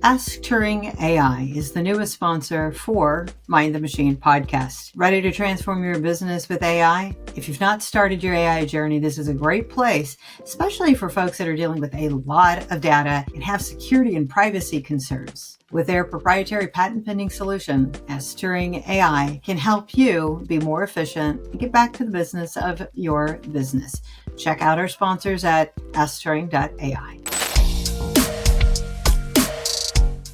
Ask Turing AI is the newest sponsor for Mind the Machine podcast. Ready to transform your business with AI? If you've not started your AI journey, this is a great place, especially for folks that are dealing with a lot of data and have security and privacy concerns. With their proprietary patent-pending solution, Ask Turing AI can help you be more efficient and get back to the business of your business. Check out our sponsors at askturing.ai.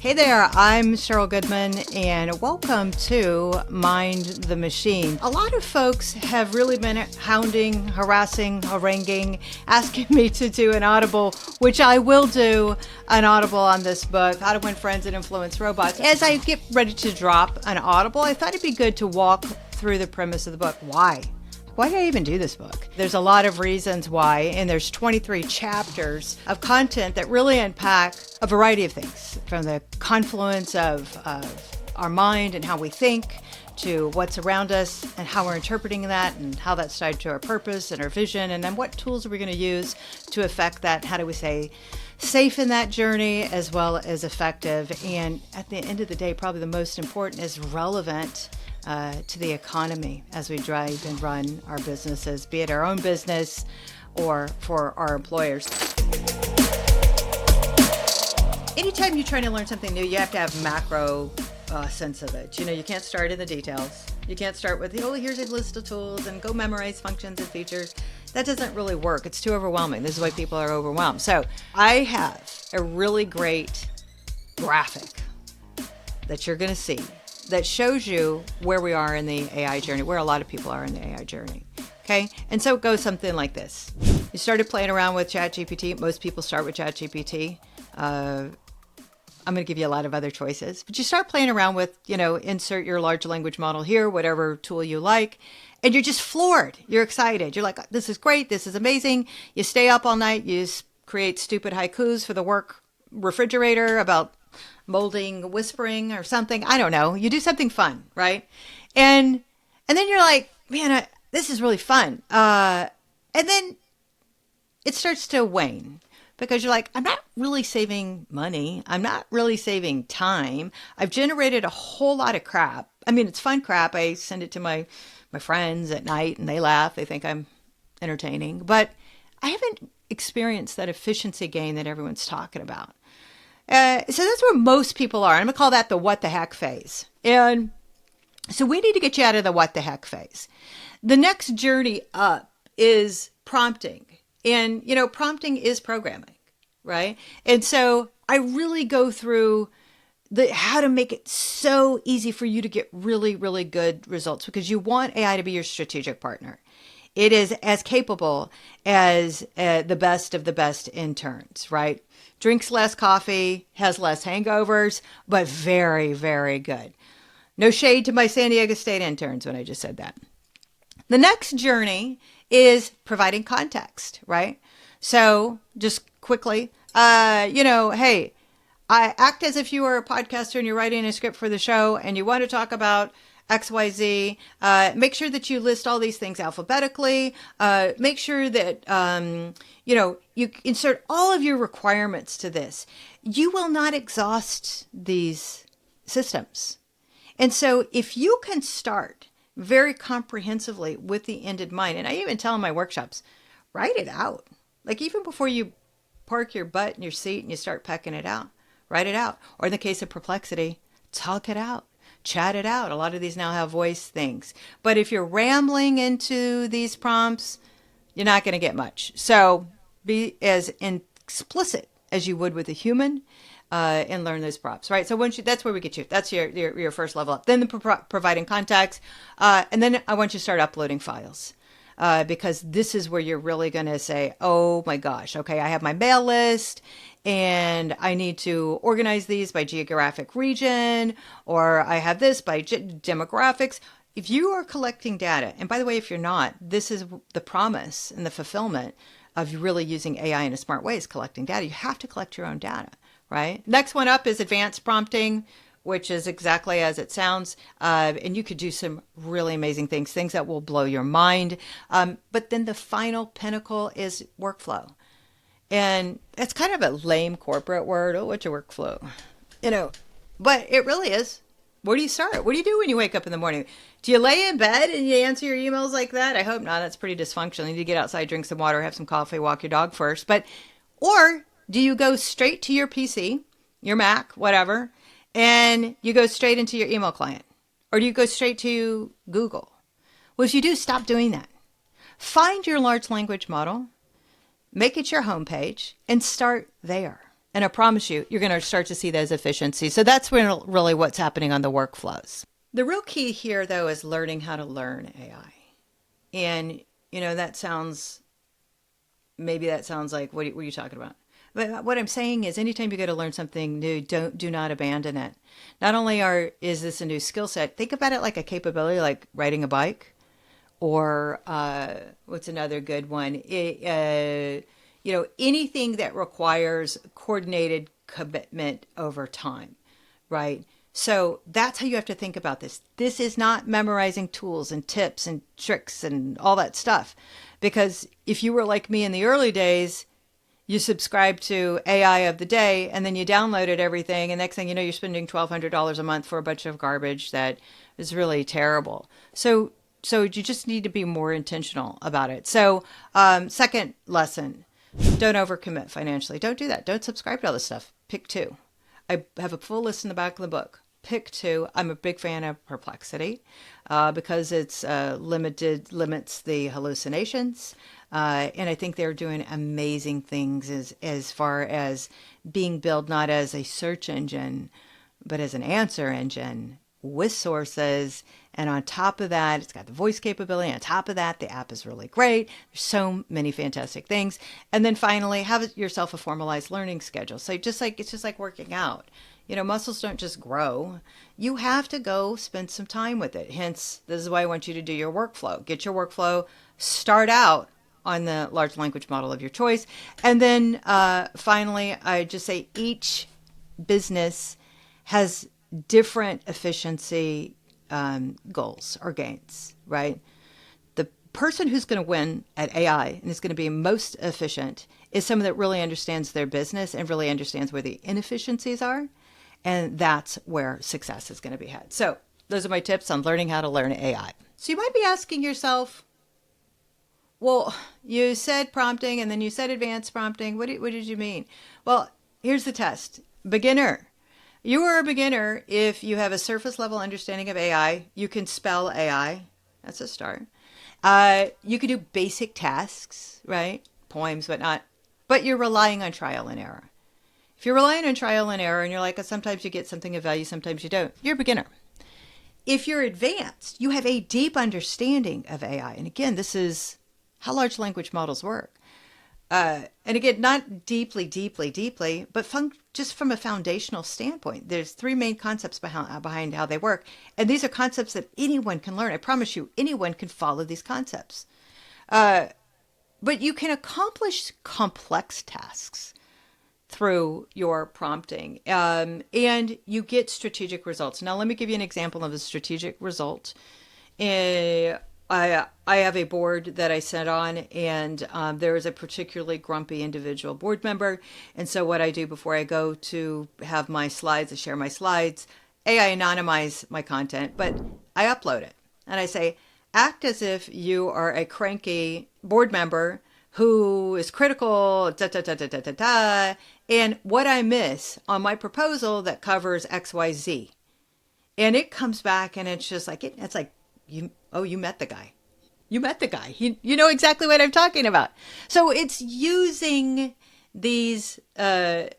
Hey there, I'm Cheryl Goodman, and welcome to Mind the Machine. A lot of folks have really been hounding, harassing, haranguing, asking me to do an audible, which I will do an audible on this book, How to Win Friends and Influence Robots. As I get ready to drop an audible, I thought it'd be good to walk through the premise of the book. Why did I even do this book? There's a lot of reasons why, and there's 23 chapters of content that really unpack a variety of things, from the confluence of our mind and how we think, to what's around us and how we're interpreting that and how that's tied to our purpose and our vision, and then what tools are we going to use to affect that? How do we stay safe in that journey as well as effective? And at the end of the day, probably the most important is relevant to the economy as we drive and run our businesses, be it our own business or for our employers. Anytime you're trying to learn something new, you have to have macro sense of it. You can't start in the details. You can't start with, here's a list of tools and go memorize functions and features. That doesn't really work. It's too overwhelming. This is why people are overwhelmed. So I have a really great graphic that you're going to see that shows you where we are in the AI journey, where a lot of people are in the AI journey. Okay. And so it goes something like this. You started playing around with ChatGPT. Most people start with ChatGPT. I'm going to give you a lot of other choices, but you start playing around with, insert your large language model here, whatever tool you like, and you're just floored. You're excited. You're like, this is great. This is amazing. You stay up all night. You create stupid haikus for the work refrigerator about molding, whispering or something. I don't know. You do something fun, right? And then you're like, man, this is really fun. And then it starts to wane because you're like, I'm not really saving money. I'm not really saving time. I've generated a whole lot of crap. I mean, it's fun crap. I send it to my friends at night and they laugh. They think I'm entertaining, but I haven't experienced that efficiency gain that everyone's talking about. So that's where most people are. I'm going to call that the what the heck phase. And so we need to get you out of the what the heck phase. The next journey up is prompting. And, prompting is programming, right? And so I really go through how to make it so easy for you to get really, really good results, because you want AI to be your strategic partner. It is as capable as the best of the best interns, right? Drinks less coffee, has less hangovers, but very, very good. No shade to my San Diego State interns when I just said that. The next journey is providing context, right? So just quickly, hey, I act as if you were a podcaster and you're writing a script for the show and you want to talk about XYZ. Make sure that you list all these things alphabetically. Make sure that, you insert all of your requirements to this. You will not exhaust these systems. And so if you can start very comprehensively with the end in mind, and I even tell in my workshops, write it out. Like even before you park your butt in your seat and you start pecking it out, write it out. Or in the case of perplexity, talk it out. Chat it out. A lot of these now have voice things. But if you're rambling into these prompts, you're not going to get much. So be as explicit as you would with a human and learn those prompts, right? So that's where we get you. That's your first level up. Then providing context. And then I want you to start uploading files. Because this is where you're really going to say, oh my gosh, okay, I have my mail list and I need to organize these by geographic region, or I have this by demographics. If you are collecting data, and by the way, if you're not, this is the promise and the fulfillment of really using AI in a smart way, is collecting data. You have to collect your own data, right? Next one up is advanced prompting, which is exactly as it sounds. And you could do some really amazing things that will blow your mind. But then the final pinnacle is workflow. And it's kind of a lame corporate word. Oh, what's your workflow? you know, but it really is. Where do you start? What do you do when you wake up in the morning? Do you lay in bed and you answer your emails like that? I hope not. That's pretty dysfunctional. You need to get outside, drink some water, have some coffee, walk your dog first. Or do you go straight to your PC, your Mac, whatever, and you go straight into your email client? Or do you go straight to Google? Well, if you do, stop doing that. Find your large language model, make it your homepage, and start there. And I promise you, you're going to start to see those efficiencies. So that's really what's happening on the workflows. The real key here, though, is learning how to learn AI. And, that sounds like, what are you talking about? But what I'm saying is anytime you go to learn something new, do not abandon it. Not only is this a new skill set, think about it like a capability, like riding a bike, or what's another good one? Anything that requires coordinated commitment over time, right? So that's how you have to think about this. This is not memorizing tools and tips and tricks and all that stuff. Because if you were like me in the early days, you subscribed to AI of the day and then you downloaded everything. And next thing you know, you're spending $1,200 a month for a bunch of garbage that is really terrible. So you just need to be more intentional about it. So second lesson, don't overcommit financially. Don't do that. Don't subscribe to all this stuff. Pick two. I have a full list in the back of the book. Pick two. I'm a big fan of Perplexity because it's limits the hallucinations. And I think they're doing amazing things as far as being built not as a search engine, but as an answer engine with sources. And on top of that, it's got the voice capability. On top of that, the app is really great. There's so many fantastic things. And then finally, have yourself a formalized learning schedule. So it's just like working out. Muscles don't just grow. You have to go spend some time with it. Hence, this is why I want you to do your workflow. Get your workflow, start out on the large language model of your choice. And then finally, I just say each business has different efficiency goals or gains, right? The person who's going to win at AI and is going to be most efficient is someone that really understands their business and really understands where the inefficiencies are. And that's where success is going to be had. So those are my tips on learning how to learn AI. So you might be asking yourself, well, you said prompting and then you said advanced prompting. What did you mean? Well, here's the test. Beginner. You are a beginner if you have a surface level understanding of AI. You can spell AI. That's a start. You can do basic tasks, right? Poems, whatnot. But you're relying on trial and error. If you're relying on trial and error and you're like, sometimes you get something of value, sometimes you don't, you're a beginner. If you're advanced, you have a deep understanding of AI. And again, this is how large language models work. And again, not deeply, but just from a foundational standpoint. There's three main concepts behind how they work. And these are concepts that anyone can learn. I promise you, anyone can follow these concepts. But you can accomplish complex tasks through your prompting, and you get strategic results. Now, let me give you an example of a strategic result. I have a board that I sit on, and there is a particularly grumpy individual board member. And so what I do before I go to have my slides, I share my slides, I anonymize my content, but I upload it. And I say, act as if you are a cranky board member who is critical, and what I miss on my proposal that covers XYZ. And it comes back and it's just like, it's like, you met the guy. You met the guy. You know exactly what I'm talking about. So it's using these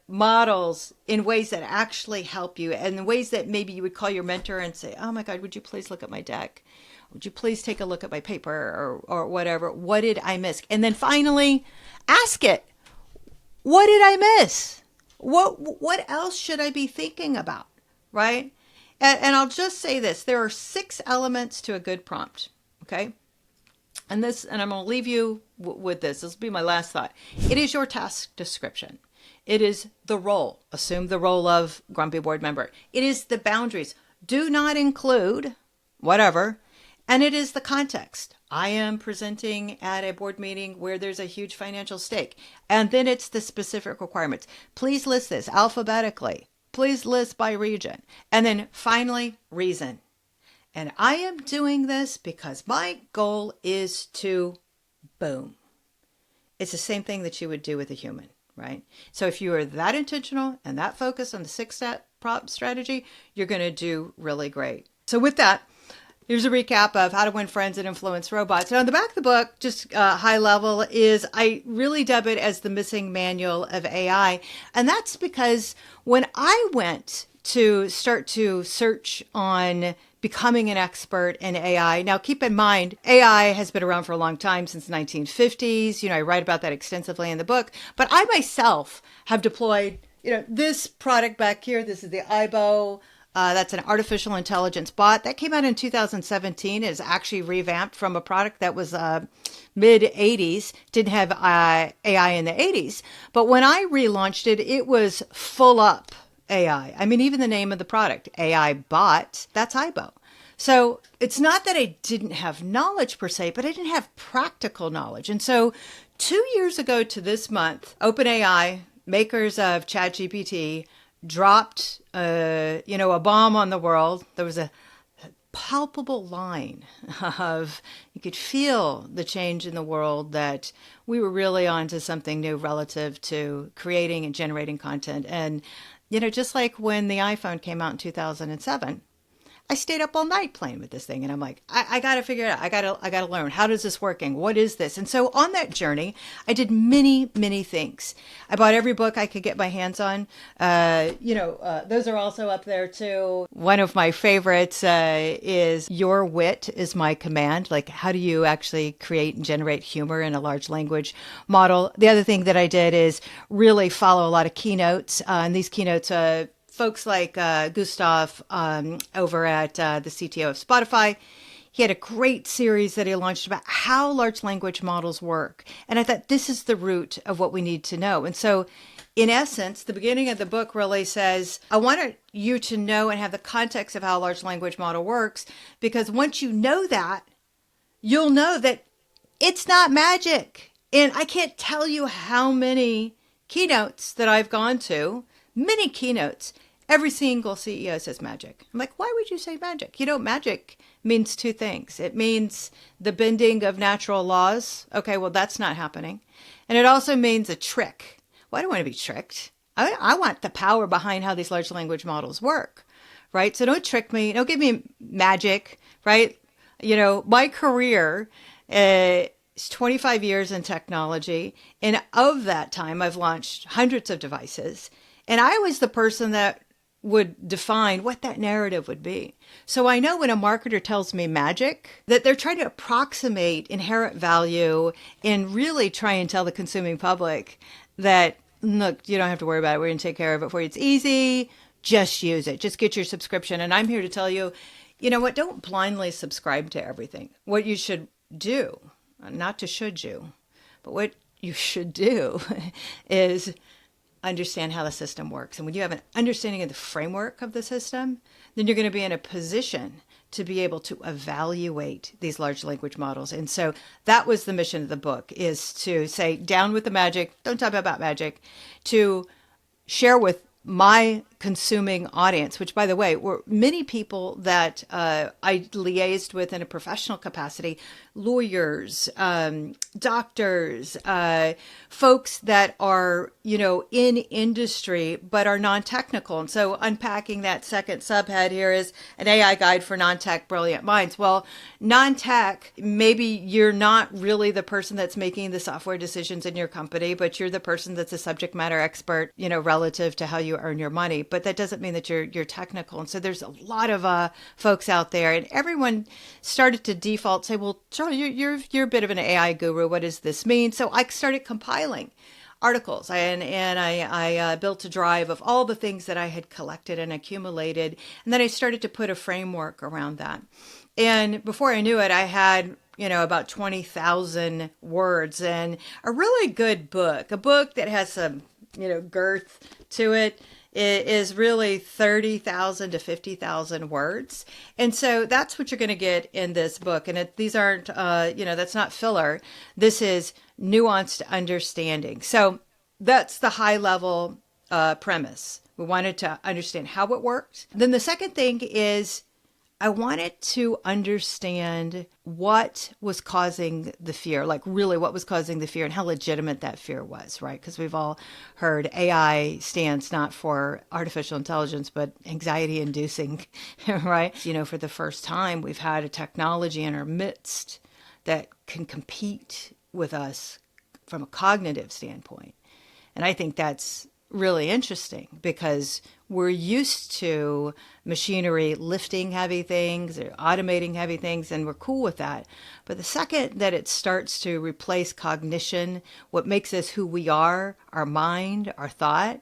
models in ways that actually help you, and in ways that maybe you would call your mentor and say, oh my God, would you please look at my deck? Would you please take a look at my paper or whatever? What did I miss? And then finally ask it, what did I miss? What else should I be thinking about? Right? And I'll just say this, there are 6 elements to a good prompt. Okay. And I'm going to leave you with this. This will be my last thought. It is your task description. It is the role. Assume the role of grumpy board member. It is the boundaries. Do not include whatever. And it is the context. I am presenting at a board meeting where there's a huge financial stake. And then it's the specific requirements. Please list this alphabetically. please list by region. And then finally, reason. And I am doing this because my goal is to boom. It's the same thing that you would do with a human, right? So if you are that intentional and that focused on the 6-step prop strategy, you're going to do really great. So with that, here's a recap of how to win friends and influence robots. Now, on the back of the book, just high level, is I really dub it as the missing manual of AI. And that's because when I went to start to search on becoming an expert in AI. Now, keep in mind, AI has been around for a long time, since the 1950s. I write about that extensively in the book. But I myself have deployed, this product back here. This is the IBO. That's an artificial intelligence bot that came out in 2017. It's actually revamped from a product that was mid 80s, didn't have AI in the 80s. But when I relaunched it, it was full up AI. I mean, even the name of the product, AI bot, that's IBO. So it's not that I didn't have knowledge per se, but I didn't have practical knowledge. And so 2 years ago to this month, OpenAI, makers of ChatGPT, dropped, a bomb on the world. There was a palpable line of, you could feel the change in the world, that we were really onto something new relative to creating and generating content. And, just like when the iPhone came out in 2007, I stayed up all night playing with this thing, and I'm like, I got to figure it out. I got to learn. How does this working? What is this? And so on that journey, I did many, many things. I bought every book I could get my hands on. Those are also up there too. One of my favorites is Your Wit is My Command. Like, how do you actually create and generate humor in a large language model? The other thing that I did is really follow a lot of keynotes. And these keynotes, folks like Gustav over at the CTO of Spotify, he had a great series that he launched about how large language models work. And I thought, this is the root of what we need to know. And so in essence, the beginning of the book really says, I want you to know and have the context of how a large language model works, because once you know that, you'll know that it's not magic. And I can't tell you how many keynotes that I've gone to, many keynotes, every single CEO says magic. I'm like, why would you say magic? Magic means two things. It means the bending of natural laws. Okay, well, that's not happening. And it also means a trick. Well, I don't want to be tricked. I want the power behind how these large language models work, right? So don't trick me. Don't give me magic, right? My career is 25 years in technology. And of that time, I've launched hundreds of devices. And I was the person that would define what that narrative would be. So I know when a marketer tells me magic, that they're trying to approximate inherent value and really try and tell the consuming public that, look, you don't have to worry about it. We're going to take care of it for you. It's easy. Just use it. Just get your subscription. And I'm here to tell you, what? Don't blindly subscribe to everything. What you should do, not to should you, but what you should do is understand how the system works. And when you have an understanding of the framework of the system, then you're going to be in a position to be able to evaluate these large language models. And so that was the mission of the book, is to say, down with the magic, don't talk about magic, to share with my consuming audience, which, by the way, were many people that I liaised with in a professional capacity, lawyers, doctors, folks that are, in industry, but are non-technical. And so unpacking that second subhead here is an AI guide for non-tech brilliant minds. Well, non-tech, maybe you're not really the person that's making the software decisions in your company, but you're the person that's a subject matter expert, relative to how you earn your money. But that doesn't mean that you're technical. And so there's a lot of folks out there, and everyone started to default say, well, Charlie, you're a bit of an AI guru. What does this mean? So I started compiling articles, and I built a drive of all the things that I had collected and accumulated. And then I started to put a framework around that. And before I knew it, I had, about 20,000 words, and a really good book, a book that has some, girth to it. It is really 30,000 to 50,000 words. And so that's what you're going to get in this book. And these aren't, that's not filler. This is nuanced understanding. So that's the high level premise, We wanted to understand how it worked. Then the second thing is I wanted to understand what was causing the fear, like really what was causing the fear and how legitimate that fear was, right? Because we've all heard AI stands not for artificial intelligence, but anxiety inducing, right? For the first time, we've had a technology in our midst that can compete with us from a cognitive standpoint. And I think that's really interesting because we're used to machinery lifting heavy things or automating heavy things, and we're cool with that. But the second that it starts to replace cognition, what makes us who we are, our mind, our thought,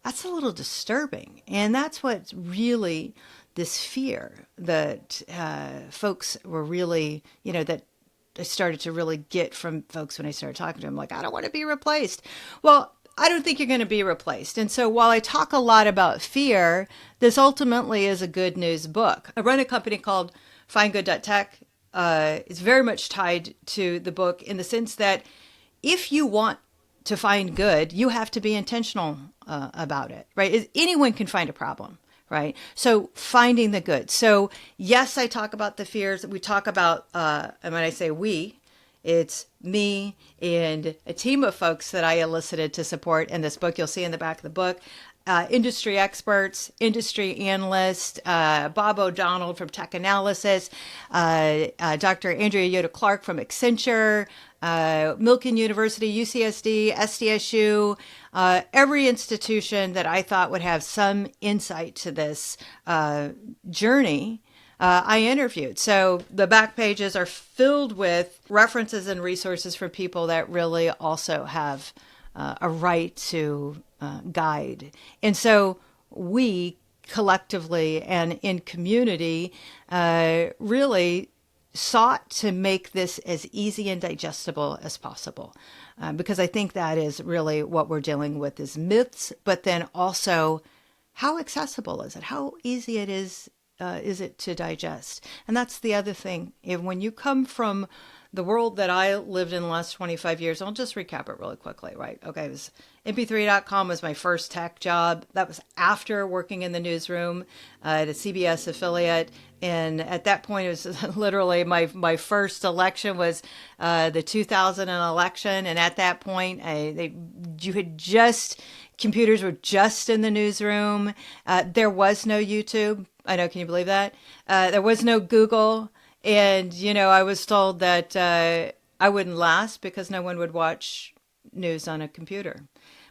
that's a little disturbing. And that's what's really this fear that folks were really, that I started to really get from folks when I started talking to them, like, I don't want to be replaced. Well, I don't think you're going to be replaced. And so while I talk a lot about fear, this ultimately is a good news book. I run a company called findgood.tech. It's very much tied to the book in the sense that if you want to find good, you have to be intentional about it, right? Anyone can find a problem, right? So finding the good. So yes, I talk about the fears. We talk about, and when I say we, it's me and a team of folks that I elicited to support in this book. You'll see in the back of the book, industry experts, industry analysts, Bob O'Donnell from Tech Analysis, Dr. Andrea Yoda-Clark from Accenture, Milken University, UCSD, SDSU, every institution that I thought would have some insight to this journey. I interviewed. So the back pages are filled with references and resources for people that really also have a right to guide. And so we collectively and in community really sought to make this as easy and digestible as possible. Because I think that is really what we're dealing with is myths, but then also how accessible is it? How easy it is it to digest? And that's the other thing. When you come from the world that I lived in the last 25 years, I'll just recap it really quickly, right? Okay, mp3.com was my first tech job. That was after working in the newsroom at a CBS affiliate. And at that point, it was literally my first election was the 2000 election. And at that point, computers were just in the newsroom. There was no YouTube. I know, can you believe that? There was no Google. And, I was told that I wouldn't last because no one would watch news on a computer.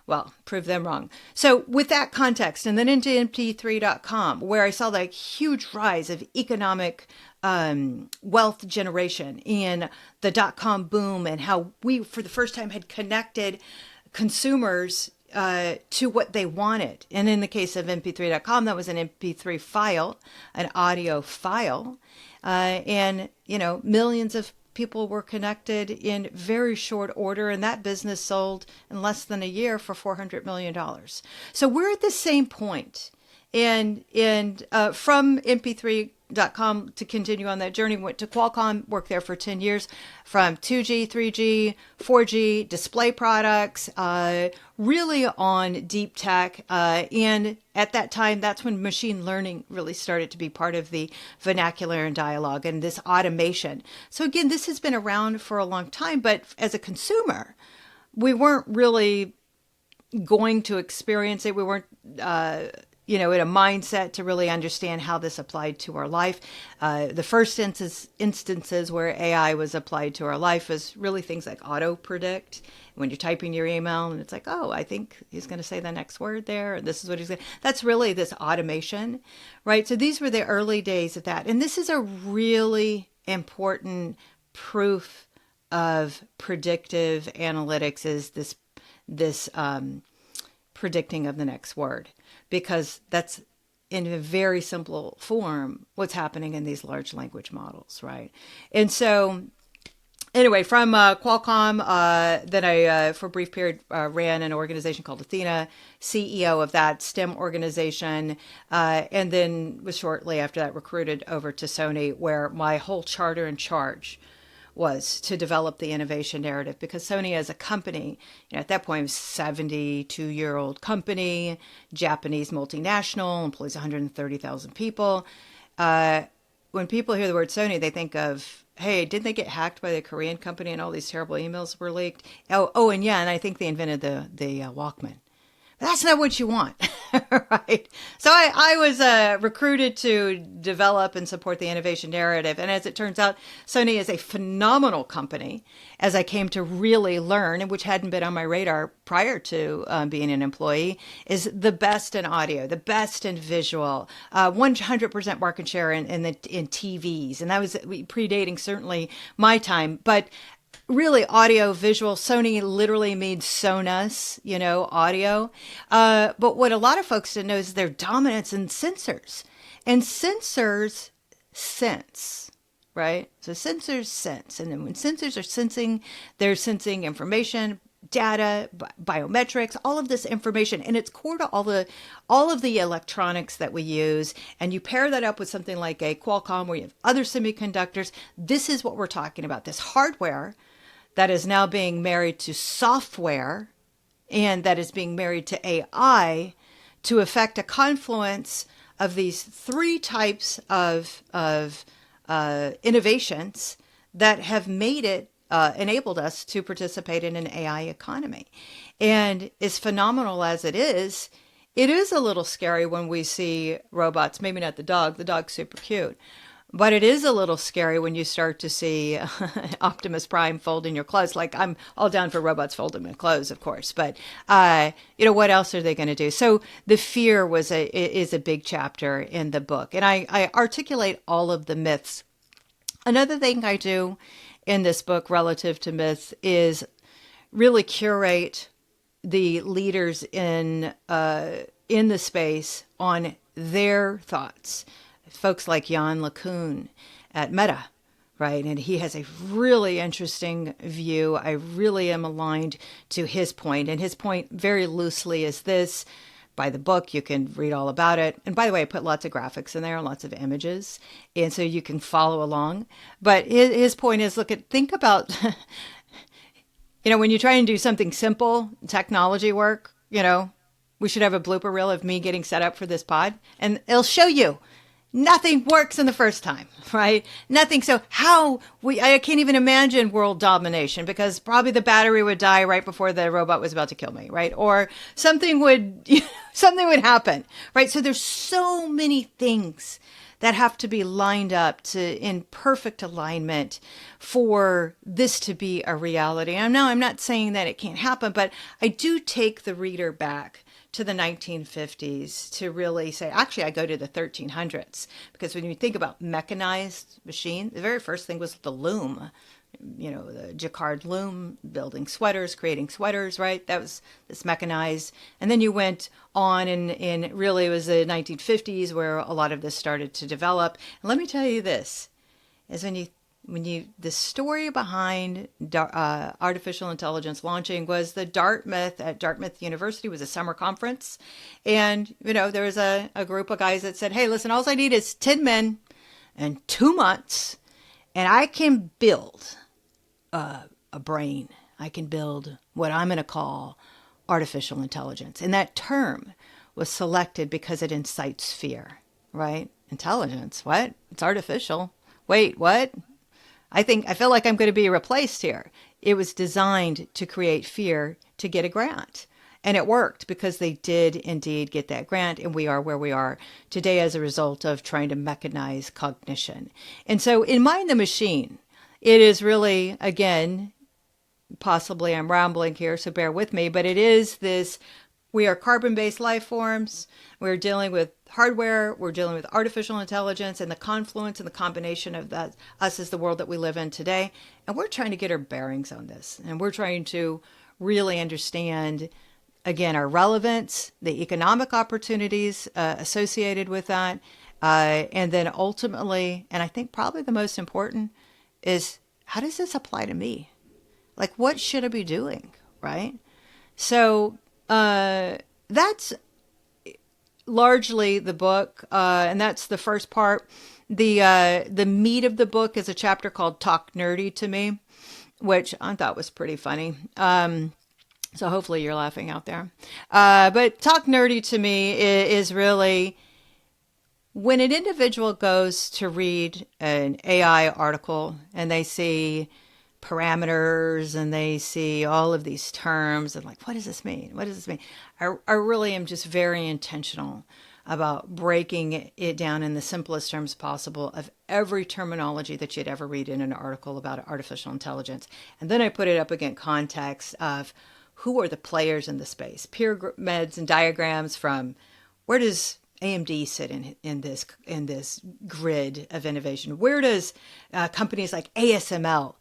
Well, prove them wrong. So with that context, and then into mp3.com, where I saw that huge rise of economic wealth generation and the dot-com boom and how we, for the first time, had connected consumers to what they wanted. And in the case of mp3.com, that was an mp3 file, an audio file. And millions of people were connected in very short order, and that business sold in less than a year for $400 million. So we're at the same point. And from mp3.com to continue on that journey, went to Qualcomm, worked there for 10 years, from 2G, 3G, 4G, display products, really on deep tech. And at that time, that's when machine learning really started to be part of the vernacular and dialogue and this automation. So again, this has been around for a long time, but as a consumer, we weren't really going to experience it. We weren't in a mindset to really understand how this applied to our life. The first instances where AI was applied to our life was really things like auto predict. When you're typing your email and it's like, oh, I think he's going to say the next word there. And this is what he's going to. That's really this automation, right? So these were the early days of that. And this is a really important proof of predictive analytics is this predicting of the next word, because that's in a very simple form what's happening in these large language models, right? And so anyway, from Qualcomm, then I, for a brief period, ran an organization called Athena, CEO of that STEM organization, and then was shortly after that recruited over to Sony, where my whole charter and charge was to develop the innovation narrative, because Sony as a company, at that point, was 72-year-old company, Japanese multinational, employs 130,000 people. When people hear the word Sony, they think of, hey, didn't they get hacked by the Korean company and all these terrible emails were leaked? And I think they invented the Walkman. That's not what you want, right? So I was recruited to develop and support the innovation narrative. And as it turns out, Sony is a phenomenal company, as I came to really learn, and which hadn't been on my radar prior to being an employee, is the best in audio, the best in visual, 100% market share in TVs. And that was predating certainly my time. But really, audio, visual, Sony literally means Sonos, audio. But what a lot of folks didn't know is their dominance in sensors. And sensors sense, right? So sensors sense. And then when sensors are sensing, they're sensing information, data, biometrics, all of this information, and it's core to all of the electronics that we use. And you pair that up with something like a Qualcomm, where you have other semiconductors. This is what we're talking about. This hardware that is now being married to software, and that is being married to AI, to affect a confluence of these three types of innovations that have made it enabled us to participate in an AI economy. And as phenomenal as it is a little scary when we see robots, maybe not the dog's super cute, but it is a little scary when you start to see Optimus Prime folding your clothes. Like, I'm all down for robots folding my clothes, of course, but what else are they going to do? So the fear is a big chapter in the book, and I articulate all of the myths. Another thing I do in this book relative to myths is really curate the leaders in the space on their thoughts. Folks like Jan LeCun at Meta, right? And he has a really interesting view. I really am aligned to his point. And his point very loosely is this. By the book, you can read all about it. And by the way, I put lots of graphics in there, lots of images, and so you can follow along. But his point is, think about, when you try and do something simple, technology work, we should have a blooper reel of me getting set up for this pod, and it'll show you. Nothing works in the first time, right? Nothing. So I can't even imagine world domination, because probably the battery would die right before the robot was about to kill me, right? Or something would happen, right? So there's so many things that have to be lined up in perfect alignment for this to be a reality. And I'm not saying that it can't happen, but I do take the reader back to the 1950s to really say, actually, I go to the 1300s, because when you think about mechanized machine, the very first thing was the loom, the jacquard loom, building sweaters, creating sweaters, right? That was this mechanized. And then you went on, and really it was the 1950s where a lot of this started to develop. And let me tell you this, is the story behind artificial intelligence launching was the Dartmouth University was a summer conference. And, there was a group of guys that said, hey, listen, all I need is 10 men and 2 months, and I can build a brain. I can build what I'm going to call artificial intelligence. And that term was selected because it incites fear, right? Intelligence, what? It's artificial. Wait, what? I feel like I'm going to be replaced here. It was designed to create fear to get a grant. And it worked, because they did indeed get that grant. And we are where we are today as a result of trying to mechanize cognition. And so in Mind the Machine, it is really, again, possibly I'm rambling here, so bear with me, but it is this: we are carbon-based life forms. We're dealing with hardware. We're dealing with artificial intelligence, and the confluence and the combination of that, us as the world that we live in today. And we're trying to get our bearings on this. And we're trying to really understand, again, our relevance, the economic opportunities associated with that. And then ultimately, and I think probably the most important, is how does this apply to me? Like, what should I be doing, right? So that's largely the book, and that's the first part. The meat of the book is a chapter called "Talk Nerdy to Me," which I thought was pretty funny. So hopefully you're laughing out there. But "Talk Nerdy to Me" is really when an individual goes to read an AI article and they see parameters and they see all of these terms and like, what does this mean? What does this mean? I really am just very intentional about breaking it down in the simplest terms possible of every terminology that you'd ever read in an article about artificial intelligence. And then I put it up against context of who are the players in the space, peer meds and diagrams from where does AMD sit in this grid of innovation? Where does companies like ASML,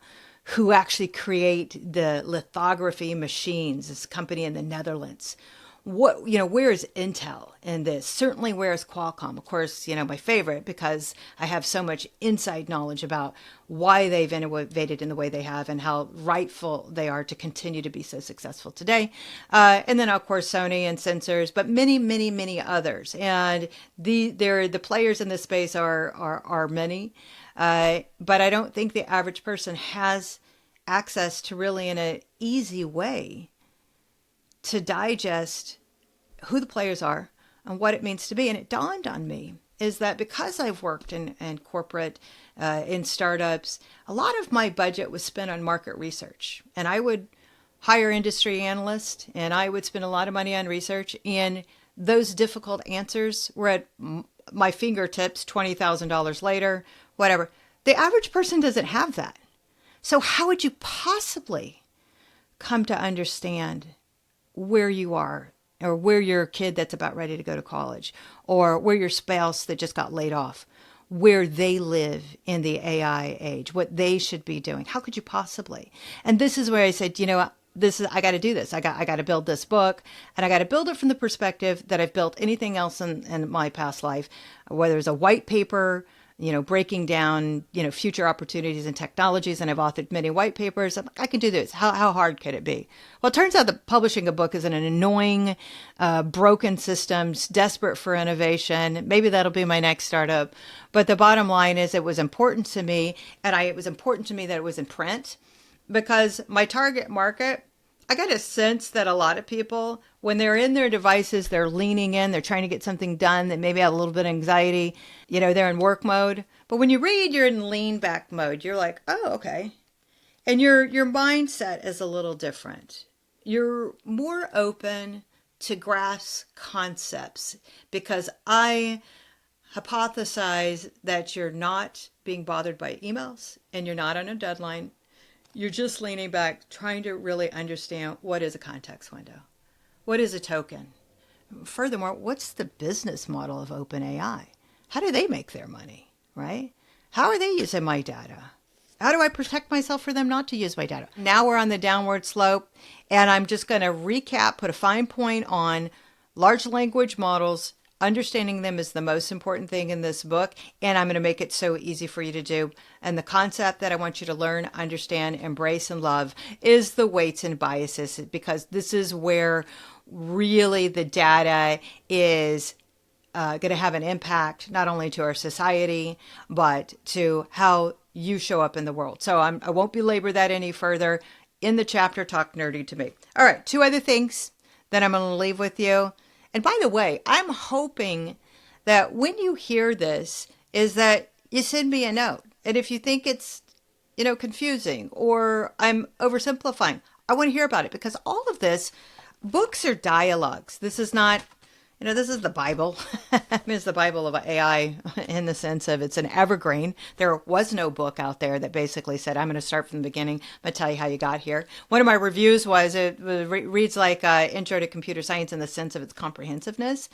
who actually create the lithography machines, this company in the Netherlands, where is Intel in this? Certainly, where is Qualcomm? Of course, my favorite because I have so much inside knowledge about why they've innovated in the way they have and how rightful they are to continue to be so successful today. And then, of course, Sony and sensors, but many, many, many others. And the players in this space are many, but I don't think the average person has access to really in an easy way to digest who the players are and what it means to be. And it dawned on me is that because I've worked in corporate, in startups, a lot of my budget was spent on market research. And I would hire industry analysts and I would spend a lot of money on research. And those difficult answers were at my fingertips $20,000 later, whatever. The average person doesn't have that. So how would you possibly come to understand where you are, or where your kid that's about ready to go to college, or where your spouse that just got laid off, where they live in the AI age, what they should be doing? How could you possibly? And this is where I said, I got to do this. I got to build this book, and I got to build it from the perspective that I've built anything else in my past life, whether it's a white paper, breaking down, future opportunities and technologies. And I've authored many white papers. I'm like, I can do this. How hard could it be? Well, it turns out that publishing a book is an annoying, broken systems, desperate for innovation. Maybe that'll be my next startup. But the bottom line is it was important to me. And it was important to me that it was in print because my target market, I got a sense that a lot of people, when they're in their devices, they're leaning in, they're trying to get something done. They maybe have a little bit of anxiety, they're in work mode. But when you read, you're in lean back mode. You're like, oh, okay. And your mindset is a little different. You're more open to grasp concepts because I hypothesize that you're not being bothered by emails and you're not on a deadline. You're just leaning back, trying to really understand what is a context window? What is a token? Furthermore, what's the business model of OpenAI? How do they make their money, right? How are they using my data? How do I protect myself for them not to use my data? Now we're on the downward slope, and I'm just going to recap, put a fine point on large language models. Understanding them is the most important thing in this book, and I'm going to make it so easy for you to do. And the concept that I want you to learn, understand, embrace, and love is the weights and biases, because this is where really the data is going to have an impact not only to our society, but to how you show up in the world. So I won't belabor that any further. In the chapter, Talk Nerdy to Me. All right, 2 other things that I'm going to leave with you. And by the way, I'm hoping that when you hear this is that you send me a note. And if you think it's, confusing or I'm oversimplifying, I want to hear about it because all of this, books are dialogues. This is not, this is the Bible. I mean, it's the Bible of AI in the sense of it's an evergreen. There was no book out there that basically said, I'm going to start from the beginning. I'm going to tell you how you got here. One of my reviews was it reads like Intro to Computer Science in the sense of its comprehensiveness.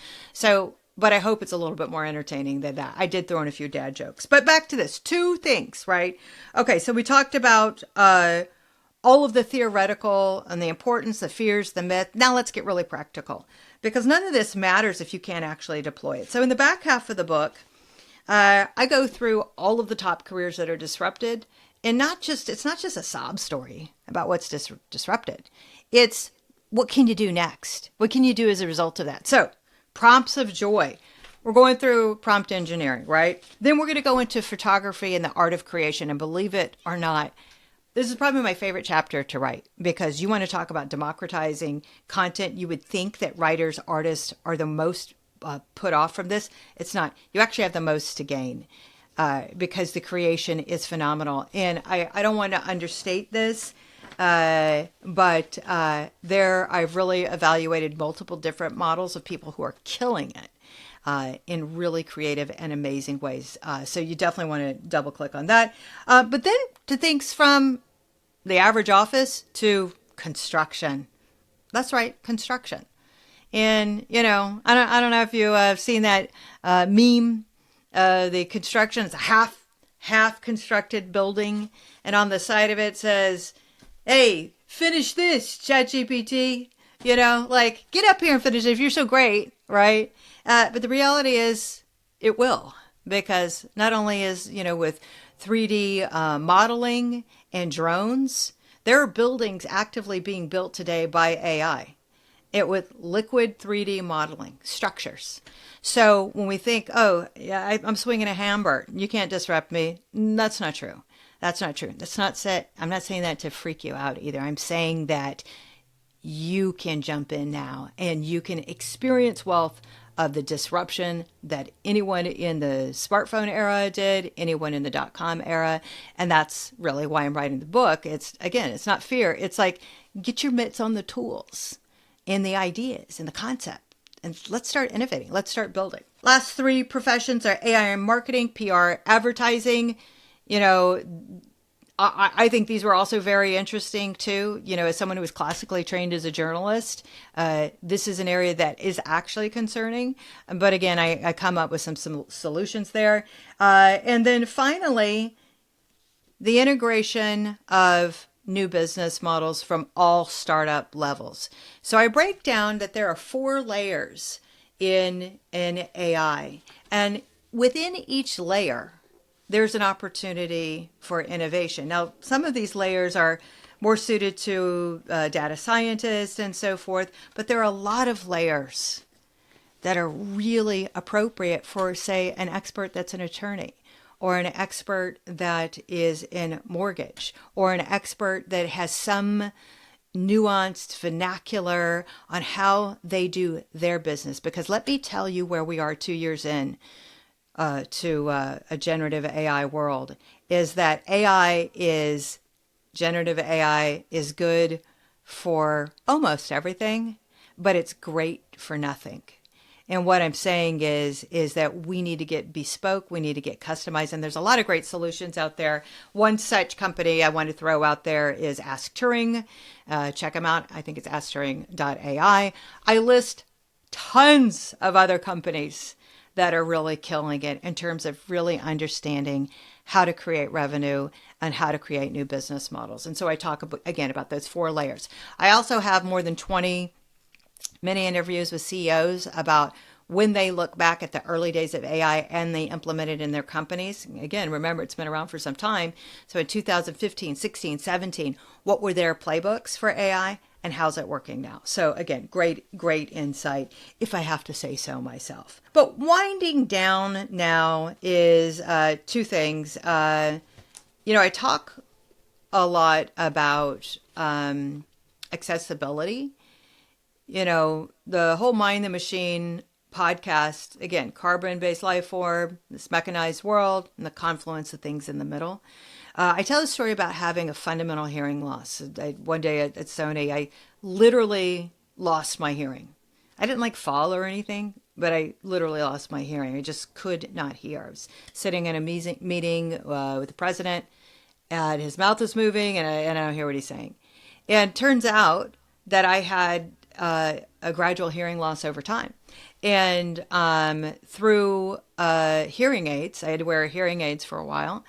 But I hope it's a little bit more entertaining than that. I did throw in a few dad jokes. But back to this. 2 things, right? Okay, so we talked about all of the theoretical and the importance, the fears, the myth. Now let's get really practical because none of this matters if you can't actually deploy it. So in the back half of the book, I go through all of the top careers that are disrupted, and it's not just a sob story about what's disrupted. It's what can you do next? What can you do as a result of that? So prompts of joy. We're going through prompt engineering, right? Then we're going to go into photography and the art of creation. And believe it or not, this is probably my favorite chapter to write, because you want to talk about democratizing content. You would think that writers, artists are the most put off from this. It's not. You actually have the most to gain, because the creation is phenomenal. And I don't want to understate this, but I've really evaluated multiple different models of people who are killing it in really creative and amazing ways. So you definitely want to double click on that. But then to things from the average office to construction. That's right, construction. And, I don't know if you have seen that meme. The construction is a half constructed building. And on the side of it says, hey, finish this, ChatGPT. Get up here and finish it if you're so great, right? But the reality is it will, because not only is, with 3D modeling and drones, there are buildings actively being built today by AI. With liquid 3D modeling structures. So when we think, oh, yeah, I'm swinging a hammer, you can't disrupt me. That's not true. That's not true. I'm not saying that to freak you out either. I'm saying that you can jump in now and you can experience wealth of the disruption that anyone in the smartphone era did, anyone in the .com era. And that's really why I'm writing the book. It's not fear. It's like, get your mitts on the tools and the ideas and the concept. And let's start innovating. Let's start building. Last three professions are AI and marketing, PR, advertising. I think these were also very interesting too. As someone who was classically trained as a journalist, this is an area that is actually concerning. But again, I come up with some solutions there. And then finally, the integration of new business models from all startup levels. So I break down that there are 4 layers in AI. And within each layer, there's an opportunity for innovation. Now, some of these layers are more suited to data scientists and so forth, but there are a lot of layers that are really appropriate for, say, an expert that's an attorney, or an expert that is in mortgage, or an expert that has some nuanced vernacular on how they do their business. Because let me tell you where we are 2 years in to a generative AI world, is that generative AI is good for almost everything, but it's great for nothing. And what I'm saying is that we need to get bespoke, we need to get customized, and there's a lot of great solutions out there. One such company I want to throw out there is Ask Turing. Check them out. I think it's askturing.ai. I list tons of other companies that are really killing it in terms of really understanding how to create revenue and how to create new business models. And so I talk again about those 4 layers. I also have more than 20 many interviews with CEOs about when they look back at the early days of AI and they implement it in their companies. Again, remember, it's been around for some time. So in 2015, 16, 17, what were their playbooks for AI and how's it working now? So again, great insight, if I have to say so myself. But winding down now is 2 things. I talk a lot about accessibility. The whole Mind the Machine podcast, again, carbon-based life form, this mechanized world, and the confluence of things in the middle. I tell a story about having a fundamental hearing loss. One day at Sony, I literally lost my hearing. I didn't fall or anything, but I literally lost my hearing. I just could not hear. I was sitting in a meeting with the president, and his mouth was moving, and I don't hear what he's saying. And it turns out that I had a gradual hearing loss over time. And through hearing aids, I had to wear hearing aids for a while,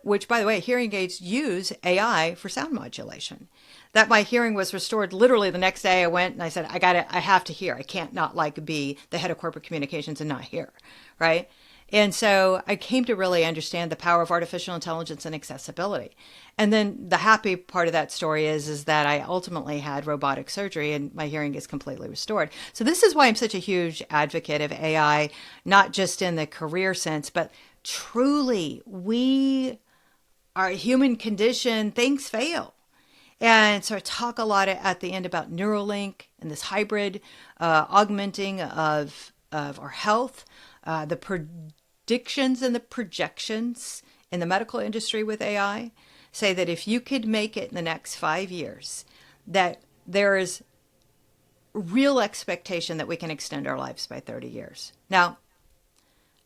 which, by the way, hearing aids use AI for sound modulation. That my hearing was restored literally the next day. I went and I said, I have to hear. I can't not be the head of corporate communications and not hear, right? And so I came to really understand the power of artificial intelligence and accessibility. And then the happy part of that story is that I ultimately had robotic surgery and my hearing is completely restored. So this is why I'm such a huge advocate of AI, not just in the career sense, but truly our human condition, things fail. And so I talk a lot at the end about Neuralink and this hybrid augmenting of our health, the predictions and the projections in the medical industry with AI say that if you could make it in the next 5 years, that there is real expectation that we can extend our lives by 30 years. Now,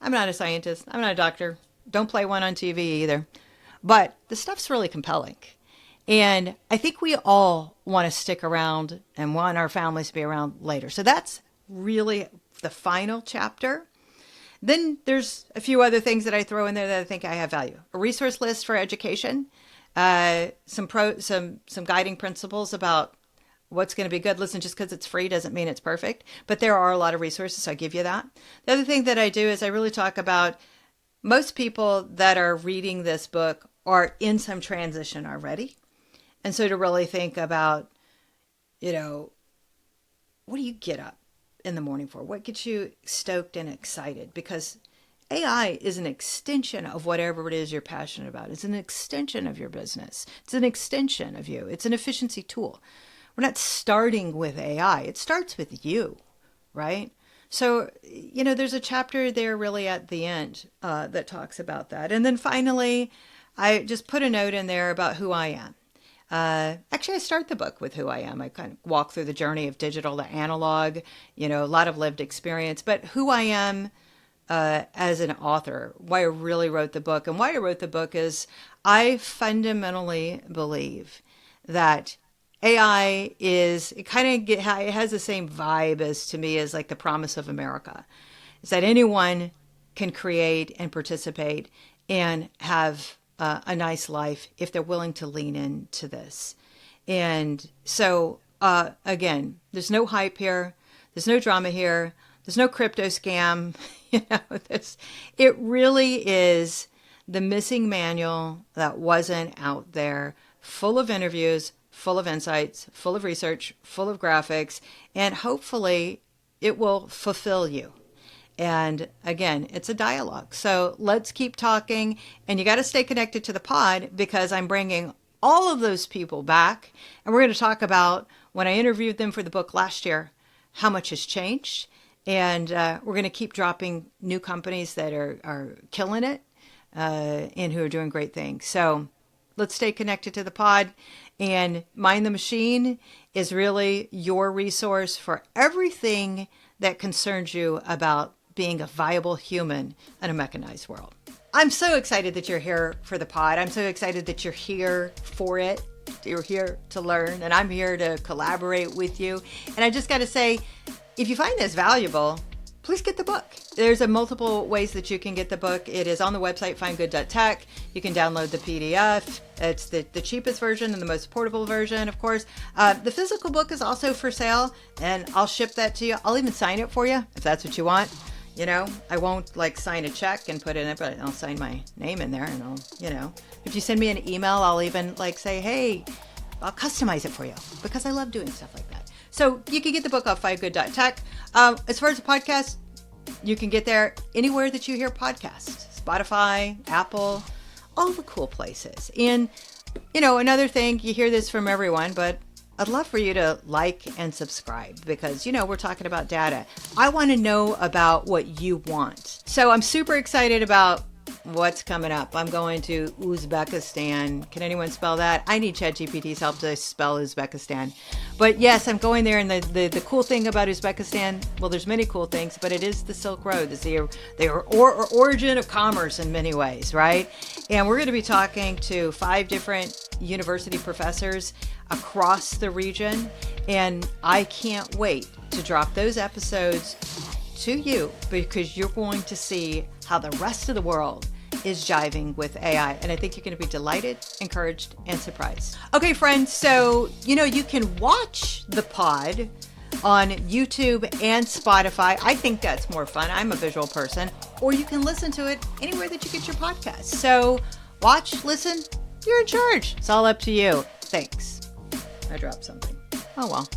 I'm not a scientist. I'm not a doctor. Don't play one on TV either. But the stuff's really compelling. And I think we all want to stick around and want our families to be around later. So that's really the final chapter. Then there's a few other things that I throw in there that I think I have value. A resource list for education, some guiding principles about what's going to be good. Listen, just because it's free doesn't mean it's perfect, but there are a lot of resources, so I give you that. The other thing that I do is I really talk about most people that are reading this book are in some transition already. And so to really think about, what do you get up in the morning for? What gets you stoked and excited? Because AI is an extension of whatever it is you're passionate about. It's an extension of your business. It's an extension of you. It's an efficiency tool. We're not starting with AI. It starts with you, right? So, there's a chapter there really at the end that talks about that. And then finally, I just put a note in there about who I am. Actually, I start the book with who I am. I kind of walk through the journey of digital to analog, a lot of lived experience, but who I am as an author, why I really wrote the book. And why I wrote the book is I fundamentally believe that AI it has the same vibe as to me as like the promise of America. Is that anyone can create and participate and have a nice life if they're willing to lean into this. And so, again, there's no hype here. There's no drama here. There's no crypto scam. It really is the missing manual that wasn't out there, full of interviews, full of insights, full of research, full of graphics, and hopefully it will fulfill you. And again, it's a dialogue. So let's keep talking. And you got to stay connected to the pod because I'm bringing all of those people back. And we're going to talk about when I interviewed them for the book last year, how much has changed. And we're going to keep dropping new companies that are killing it and who are doing great things. So let's stay connected to the pod. And Mind the Machine is really your resource for everything that concerns you about being a viable human in a mechanized world. I'm so excited that you're here for the pod. I'm so excited that you're here for it. You're here to learn, and I'm here to collaborate with you. And I just got to say, if you find this valuable, please get the book. There's multiple ways that you can get the book. It is on the website, findgood.tech. You can download the PDF. It's the cheapest version and the most portable version, of course. The physical book is also for sale, and I'll ship that to you. I'll even sign it for you if that's what you want. I won't sign a check and put it in it, but I'll sign my name in there and I'll, if you send me an email, I'll even say, hey, I'll customize it for you because I love doing stuff like that. So you can get the book off findgood.tech. As far as the podcast, you can get there anywhere that you hear podcasts, Spotify, Apple, all the cool places. And, another thing, you hear this from everyone, but I'd love for you to like and subscribe because, we're talking about data. I want to know about what you want. So I'm super excited about what's coming up. I'm going to Uzbekistan. Can anyone spell that? I need ChatGPT's help to spell Uzbekistan. But yes, I'm going there. And the cool thing about Uzbekistan, well, there's many cool things, but it is the Silk Road. It's the origin of commerce in many ways, right? And we're going to be talking to 5 different university professors across the region. And I can't wait to drop those episodes to you because you're going to see how the rest of the world is jiving with AI. And I think you're going to be delighted, encouraged, and surprised. Okay, friends. So, you can watch the pod on YouTube and Spotify. I think that's more fun. I'm a visual person. Or you can listen to it anywhere that you get your podcasts. So watch, listen, you're in charge. It's all up to you. Thanks. I dropped something. Oh well.